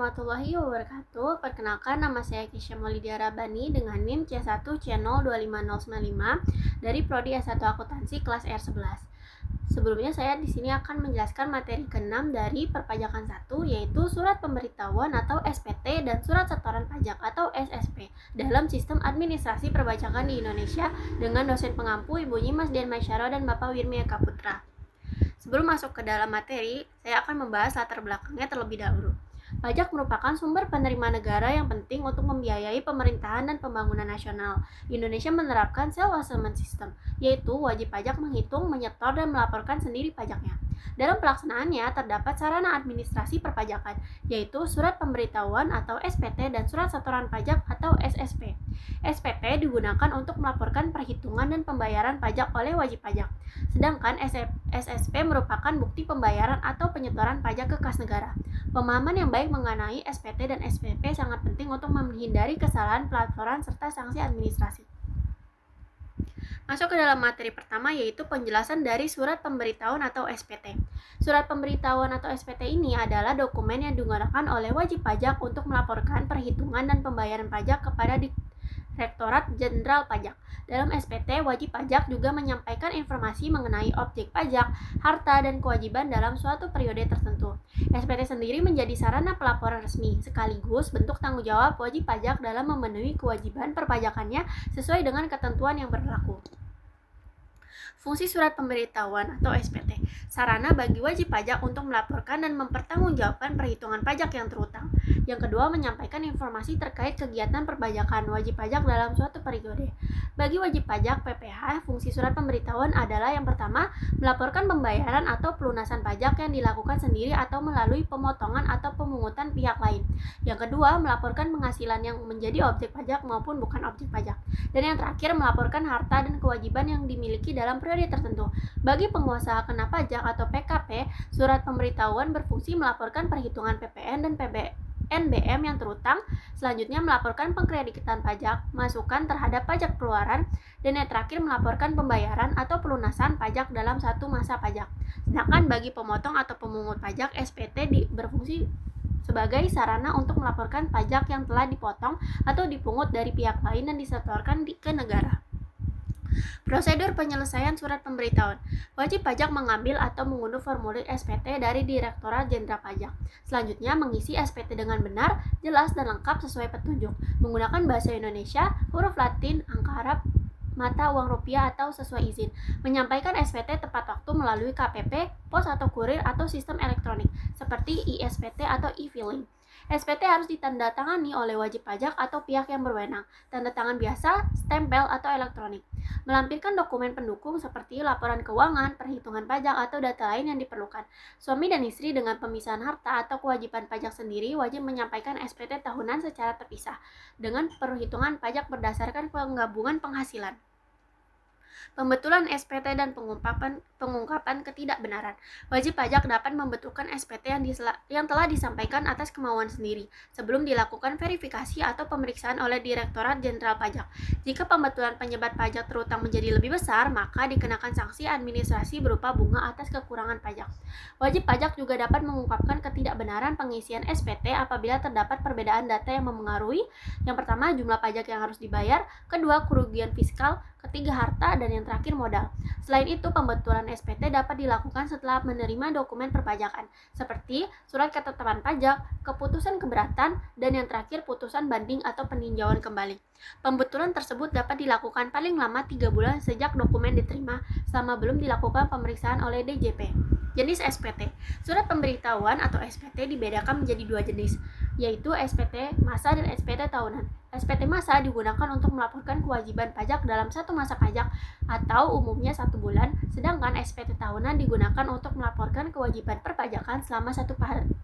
warahmatullahi wabarakatuh. Perkenalkan, nama saya Kisha Maulidia Rabani dengan NIM C1C025095 dari Prodi S1 Akuntansi kelas R11. Sebelumnya saya di sini akan menjelaskan materi ke-6 dari Perpajakan 1, yaitu Surat Pemberitahuan atau SPT dan Surat Setoran Pajak atau SSP dalam Sistem Administrasi Perpajakan di Indonesia dengan dosen pengampu Ibu Nyimas Dian Maisyaro dan Bapak Wirmi Eka Putra. Sebelum masuk ke dalam materi, saya akan membahas latar belakangnya terlebih dahulu. Pajak merupakan sumber penerimaan negara yang penting untuk membiayai pemerintahan dan pembangunan nasional. Indonesia menerapkan self-assessment system, yaitu wajib pajak menghitung, menyetor, dan melaporkan sendiri pajaknya. Dalam pelaksanaannya terdapat sarana administrasi perpajakan, yaitu surat pemberitahuan atau SPT dan surat setoran pajak atau SSP. SPT digunakan untuk melaporkan perhitungan dan pembayaran pajak oleh wajib pajak, sedangkan SSP merupakan bukti pembayaran atau penyetoran pajak ke kas negara. Pemahaman yang baik mengenai SPT dan SPP sangat penting untuk menghindari kesalahan pelaporan serta sanksi administrasi. Masuk ke dalam materi pertama, yaitu penjelasan dari surat pemberitahuan atau SPT. Surat pemberitahuan atau SPT ini adalah dokumen yang digunakan oleh wajib pajak untuk melaporkan perhitungan dan pembayaran pajak kepada Direktorat Jenderal Pajak. Dalam SPT, wajib pajak juga menyampaikan informasi mengenai objek pajak, harta, dan kewajiban dalam suatu periode tertentu. SPT sendiri menjadi sarana pelaporan resmi, sekaligus bentuk tanggung jawab wajib pajak dalam memenuhi kewajiban perpajakannya sesuai dengan ketentuan yang berlaku. Fungsi surat pemberitahuan atau SPT, sarana bagi wajib pajak untuk melaporkan dan mempertanggungjawabkan perhitungan pajak yang terutang. Yang kedua, menyampaikan informasi terkait kegiatan perpajakan wajib pajak dalam suatu periode. Bagi wajib pajak PPh, fungsi surat pemberitahuan adalah yang pertama, melaporkan pembayaran atau pelunasan pajak yang dilakukan sendiri atau melalui pemotongan atau pemungutan pihak lain. Yang kedua, melaporkan penghasilan yang menjadi objek pajak maupun bukan objek pajak. Dan yang terakhir, melaporkan harta dan kewajiban yang dimiliki dalam periode tertentu. Bagi pengusaha kena pajak atau PKP, surat pemberitahuan berfungsi melaporkan perhitungan PPN dan PNBM yang terutang, selanjutnya melaporkan pengkreditan pajak, masukan terhadap pajak keluaran, dan yang terakhir melaporkan pembayaran atau pelunasan pajak dalam satu masa pajak. Sedangkan bagi pemotong atau pemungut pajak, SPT berfungsi sebagai sarana untuk melaporkan pajak yang telah dipotong atau dipungut dari pihak lain dan disetorkan ke negara. Prosedur penyelesaian surat pemberitahuan. Wajib pajak mengambil atau mengunduh formulir SPT dari Direktorat Jenderal Pajak. Selanjutnya mengisi SPT dengan benar, jelas, dan lengkap sesuai petunjuk. Menggunakan bahasa Indonesia, huruf Latin, angka Arab, mata uang rupiah atau sesuai izin. Menyampaikan SPT tepat waktu melalui KPP, pos atau kurir atau sistem elektronik seperti ISPT atau e-filing. SPT harus ditandatangani oleh wajib pajak atau pihak yang berwenang. Tanda tangan biasa, stempel, atau elektronik. Melampirkan dokumen pendukung seperti laporan keuangan, perhitungan pajak, atau data lain yang diperlukan. Suami dan istri dengan pemisahan harta atau kewajiban pajak sendiri wajib menyampaikan SPT tahunan secara terpisah dengan perhitungan pajak berdasarkan penggabungan penghasilan. Pembetulan SPT dan pengungkapan ketidakbenaran. Wajib pajak dapat membetulkan SPT yang telah disampaikan atas kemauan sendiri sebelum dilakukan verifikasi atau pemeriksaan oleh Direktorat Jenderal Pajak. Jika pembetulan penyebat pajak terutang menjadi lebih besar, maka dikenakan sanksi administrasi berupa bunga atas kekurangan pajak. Wajib pajak juga dapat mengungkapkan ketidakbenaran pengisian SPT apabila terdapat perbedaan data yang memengaruhi, yang pertama jumlah pajak yang harus dibayar, kedua kerugian fiskal, ketiga harta, dan yang terakhir modal. Selain itu, pembetulan SPT dapat dilakukan setelah menerima dokumen perpajakan, seperti surat ketetapan pajak, keputusan keberatan, dan yang terakhir putusan banding atau peninjauan kembali. Pembetulan tersebut dapat dilakukan paling lama 3 bulan sejak dokumen diterima selama belum dilakukan pemeriksaan oleh DJP. Jenis SPT. Surat pemberitahuan atau SPT dibedakan menjadi 2 jenis, yaitu SPT masa dan SPT tahunan. SPT masa digunakan untuk melaporkan kewajiban pajak dalam satu masa pajak atau umumnya 1 bulan, sedangkan SPT tahunan digunakan untuk melaporkan kewajiban perpajakan selama 1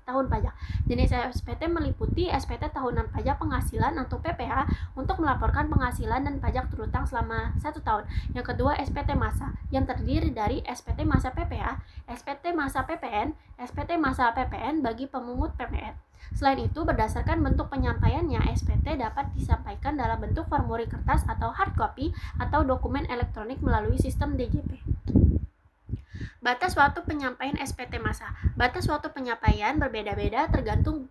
tahun pajak. Jenis SPT meliputi SPT tahunan pajak penghasilan atau PPh untuk melaporkan penghasilan dan pajak terutang selama 1 tahun. Yang kedua, SPT masa yang terdiri dari SPT masa PPh, SPT masa PPN, SPT masa PPN bagi pemungut PPN. Selain itu, berdasarkan bentuk penyampaiannya, SPT dapat disampaikan dalam bentuk formulir kertas atau hard copy atau dokumen elektronik melalui sistem DJP. Batas waktu penyampaian SPT masa. Batas waktu penyampaian berbeda-beda tergantung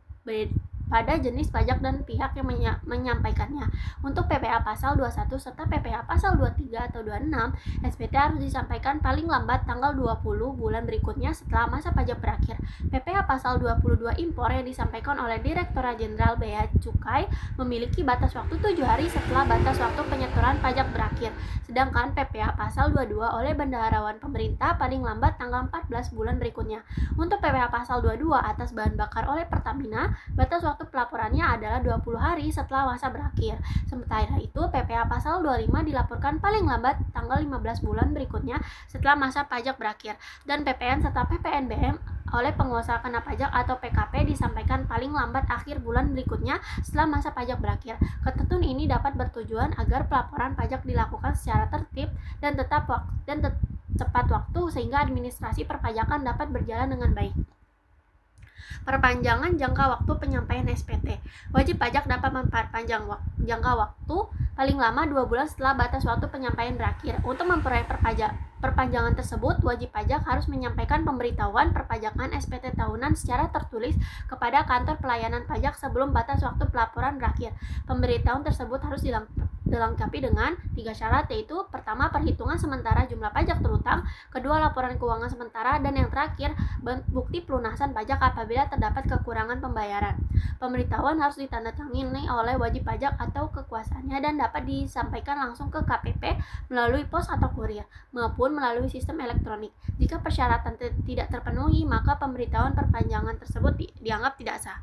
pada jenis pajak dan pihak yang menyampaikannya. Untuk PPh pasal 21 serta PPh pasal 23 atau 26, SPT harus disampaikan paling lambat tanggal 20 bulan berikutnya setelah masa pajak berakhir. PPh pasal 22 impor yang disampaikan oleh Direktorat Jenderal Bea Cukai memiliki batas waktu 7 hari setelah batas waktu penyetoran pajak berakhir. Sedangkan PPh pasal 22 oleh bendaharawan pemerintah paling lambat tanggal 14 bulan berikutnya. Untuk PPh pasal 22 atas bahan bakar oleh Pertamina, batas waktu pelaporannya adalah 20 hari setelah masa berakhir. Sementara itu, PPh pasal 25 dilaporkan paling lambat tanggal 15 bulan berikutnya setelah masa pajak berakhir. Dan PPN serta PPNBM oleh pengusaha kena pajak atau PKP disampaikan paling lambat akhir bulan berikutnya setelah masa pajak berakhir. Ketentuan ini dapat bertujuan agar pelaporan pajak dilakukan secara tertib dan tepat waktu sehingga administrasi perpajakan dapat berjalan dengan baik. Perpanjangan jangka waktu penyampaian SPT. Wajib pajak dapat memperpanjang jangka waktu paling lama 2 bulan setelah batas waktu penyampaian berakhir. Untuk memperoleh perpanjangan tersebut, wajib pajak harus menyampaikan pemberitahuan perpajakan SPT tahunan secara tertulis kepada kantor pelayanan pajak sebelum batas waktu pelaporan berakhir. Pemberitahuan tersebut harus dilengkapi dengan 3 syarat, yaitu pertama, perhitungan sementara jumlah pajak terutang, kedua, laporan keuangan sementara, dan yang terakhir, bukti pelunasan pajak apabila terdapat kekurangan pembayaran. Pemberitahuan harus ditandatangani oleh wajib pajak atau kekuasaannya dan dapat disampaikan langsung ke KPP melalui pos atau kurir maupun melalui sistem elektronik. Jika persyaratan tidak terpenuhi, maka pemberitahuan perpanjangan tersebut dianggap tidak sah.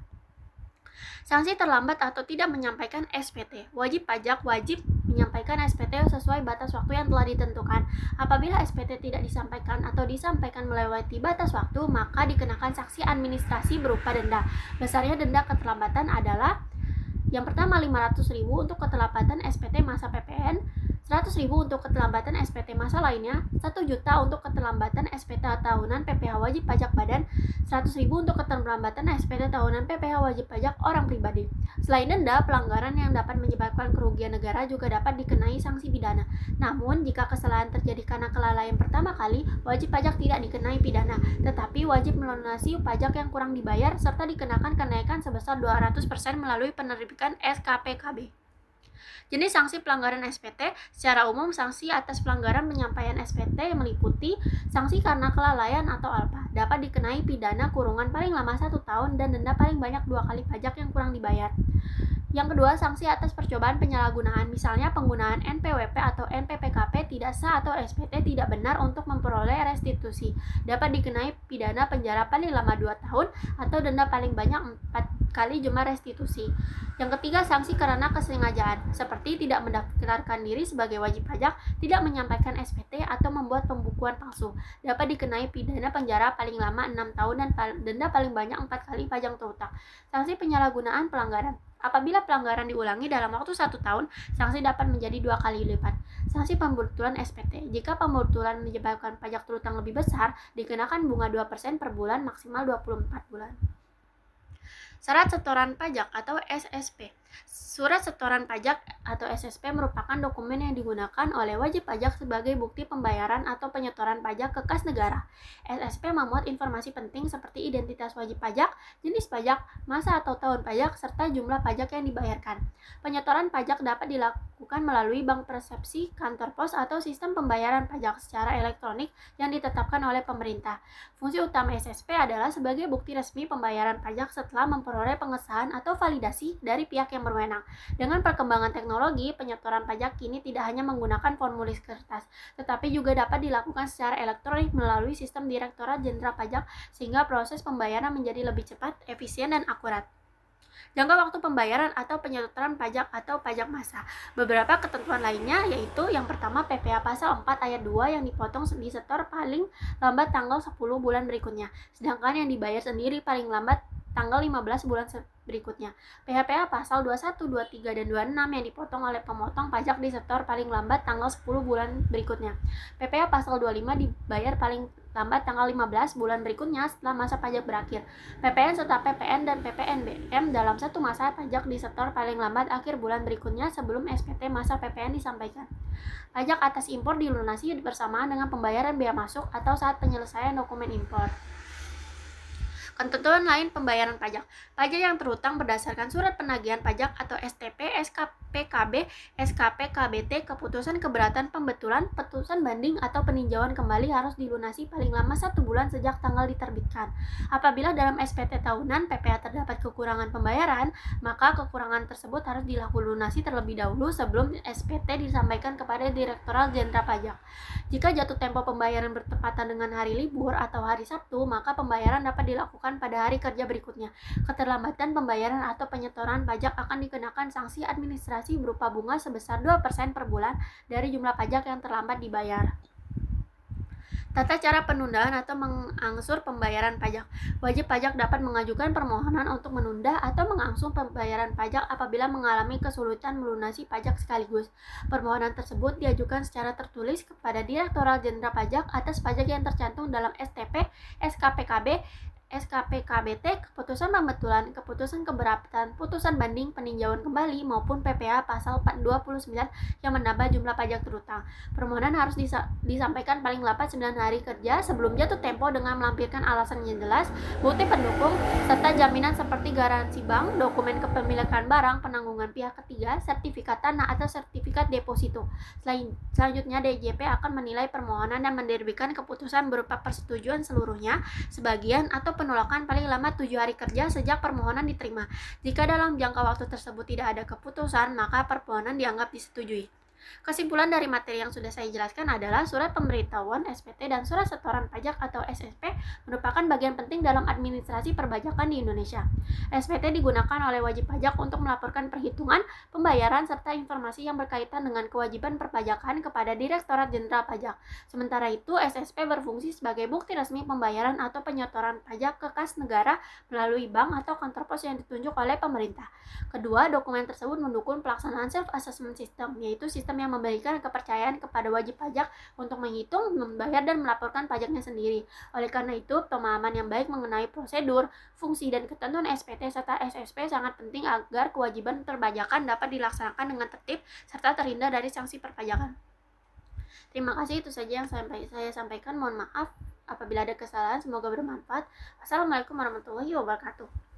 Sanksi terlambat atau tidak menyampaikan SPT. Wajib pajak wajib menyampaikan SPT sesuai batas waktu yang telah ditentukan. Apabila SPT tidak disampaikan atau disampaikan melewati batas waktu, maka dikenakan sanksi administrasi berupa denda. Besarnya denda keterlambatan adalah yang pertama 500.000 untuk keterlambatan SPT masa PPN, 100.000 untuk keterlambatan SPT masa lainnya, 1 juta untuk keterlambatan SPT tahunan PPh wajib pajak badan, 100.000 untuk keterlambatan SPT tahunan PPh wajib pajak orang pribadi. Selain denda, pelanggaran yang dapat menyebabkan kerugian negara juga dapat dikenai sanksi pidana. Namun, jika kesalahan terjadi karena kelalaian pertama kali, wajib pajak tidak dikenai pidana, tetapi wajib melunasi pajak yang kurang dibayar serta dikenakan kenaikan sebesar 200% melalui penerbitan SKPKB. Jenis sanksi pelanggaran SPT. Secara umum, sanksi atas pelanggaran penyampaian SPT meliputi sanksi karena kelalaian atau ALPA. Dapat dikenai pidana kurungan paling lama 1 tahun dan denda paling banyak 2 kali pajak yang kurang dibayar. Yang kedua, sanksi atas percobaan penyalahgunaan, misalnya penggunaan NPWP atau NPPKP tidak sah atau SPT tidak benar untuk memperoleh restitusi. Dapat dikenai pidana penjara paling lama 2 tahun atau denda paling banyak 4 kali jumlah restitusi. Yang ketiga, sanksi karena kesengajaan, seperti tidak mendaftarkan diri sebagai wajib pajak, tidak menyampaikan SPT, atau membuat pembukuan palsu. Dapat dikenai pidana penjara paling lama 6 tahun dan denda paling banyak 4 kali pajak terutang. Sanksi penyalahgunaan pelanggaran. Apabila pelanggaran diulangi dalam waktu 1 tahun, sanksi dapat menjadi 2 kali lipat. Sanksi pembetulan SPT. Jika pembetulan menyebabkan pajak terutang lebih besar, dikenakan bunga 2% per bulan maksimal 24 bulan. Syarat setoran pajak atau SSP. Surat setoran pajak atau SSP merupakan dokumen yang digunakan oleh wajib pajak sebagai bukti pembayaran atau penyetoran pajak ke kas negara. SSP memuat informasi penting seperti identitas wajib pajak, jenis pajak, masa atau tahun pajak, serta jumlah pajak yang dibayarkan. Penyetoran pajak dapat dilakukan melalui bank persepsi, kantor pos, atau sistem pembayaran pajak secara elektronik yang ditetapkan oleh pemerintah. Fungsi utama SSP adalah sebagai bukti resmi pembayaran pajak setelah memperoleh pengesahan atau validasi dari pihak yang berwenang. Dengan perkembangan teknologi, penyetoran pajak kini tidak hanya menggunakan formulir kertas, tetapi juga dapat dilakukan secara elektronik melalui sistem Direktorat Jenderal Pajak sehingga proses pembayaran menjadi lebih cepat, efisien, dan akurat. Jangka waktu pembayaran atau penyetoran pajak atau pajak massa. Beberapa ketentuan lainnya yaitu yang pertama PPh pasal 4 ayat 2 yang dipotong disetor paling lambat tanggal 10 bulan berikutnya, sedangkan yang dibayar sendiri paling lambat tanggal 15 bulan berikutnya. PHPA pasal 21, 23, dan 26 yang dipotong oleh pemotong pajak disetor paling lambat tanggal 10 bulan berikutnya. PPA pasal 25 dibayar paling lambat tanggal 15 bulan berikutnya setelah masa pajak berakhir. PPN serta PPN dan PPNBM dalam satu masa pajak disetor paling lambat akhir bulan berikutnya sebelum SPT masa PPN disampaikan. Pajak atas impor dilunasi bersamaan dengan pembayaran bea masuk atau saat penyelesaian dokumen impor. Ketentuan lain pembayaran pajak. Pajak yang terhutang berdasarkan surat penagihan pajak atau STP, SKPKB, SKPKBT, keputusan keberatan pembetulan, putusan banding atau peninjauan kembali harus dilunasi paling lama 1 bulan sejak tanggal diterbitkan. Apabila dalam SPT tahunan PPh terdapat kekurangan pembayaran, maka kekurangan tersebut harus dilunasi terlebih dahulu sebelum SPT disampaikan kepada Direktorat Jenderal Pajak. Jika jatuh tempo pembayaran bertepatan dengan hari libur atau hari Sabtu, maka pembayaran dapat dilakukan pada hari kerja berikutnya. Keterlambatan pembayaran atau penyetoran pajak akan dikenakan sanksi administrasi berupa bunga sebesar 2% per bulan dari jumlah pajak yang terlambat dibayar. Tata cara penundaan atau mengangsur pembayaran pajak. Wajib pajak dapat mengajukan permohonan untuk menunda atau mengangsur pembayaran pajak apabila mengalami kesulitan melunasi pajak sekaligus. Permohonan tersebut diajukan secara tertulis kepada Direktorat Jenderal Pajak atas pajak yang tercantum dalam STP, SKPKB, SKPKBT, keputusan pembetulan, keputusan keberatan, putusan banding, peninjauan kembali, maupun PPh pasal 29 yang menambah jumlah pajak terhutang. Permohonan harus disampaikan paling lambat 9 hari kerja sebelum jatuh tempo dengan melampirkan alasan yang jelas, bukti pendukung, serta jaminan seperti garansi bank, dokumen kepemilikan barang, penanggungan pihak ketiga, sertifikat tanah atau sertifikat deposito. Selanjutnya DJP akan menilai permohonan dan menerbitkan keputusan berupa persetujuan seluruhnya, sebagian, atau penolakan paling lama 7 hari kerja sejak permohonan diterima. Jika dalam jangka waktu tersebut tidak ada keputusan, maka permohonan dianggap disetujui. Kesimpulan dari materi yang sudah saya jelaskan adalah surat pemberitahuan SPT dan surat setoran pajak atau SSP merupakan bagian penting dalam administrasi perpajakan di Indonesia. SPT digunakan oleh wajib pajak untuk melaporkan perhitungan, pembayaran, serta informasi yang berkaitan dengan kewajiban perpajakan kepada Direktorat Jenderal Pajak. Sementara itu, SSP berfungsi sebagai bukti resmi pembayaran atau penyetoran pajak ke kas negara melalui bank atau kantor pos yang ditunjuk oleh pemerintah. Kedua, dokumen tersebut mendukung pelaksanaan self-assessment system, yaitu sistem yang memberikan kepercayaan kepada wajib pajak untuk menghitung, membayar, dan melaporkan pajaknya sendiri. Oleh karena itu, pemahaman yang baik mengenai prosedur, fungsi, dan ketentuan SPT serta SSP sangat penting agar kewajiban perpajakan dapat dilaksanakan dengan tertib serta terhindar dari sanksi perpajakan. Terima kasih, itu saja yang saya sampaikan. Mohon maaf apabila ada kesalahan, semoga bermanfaat. Wassalamualaikum warahmatullahi wabarakatuh.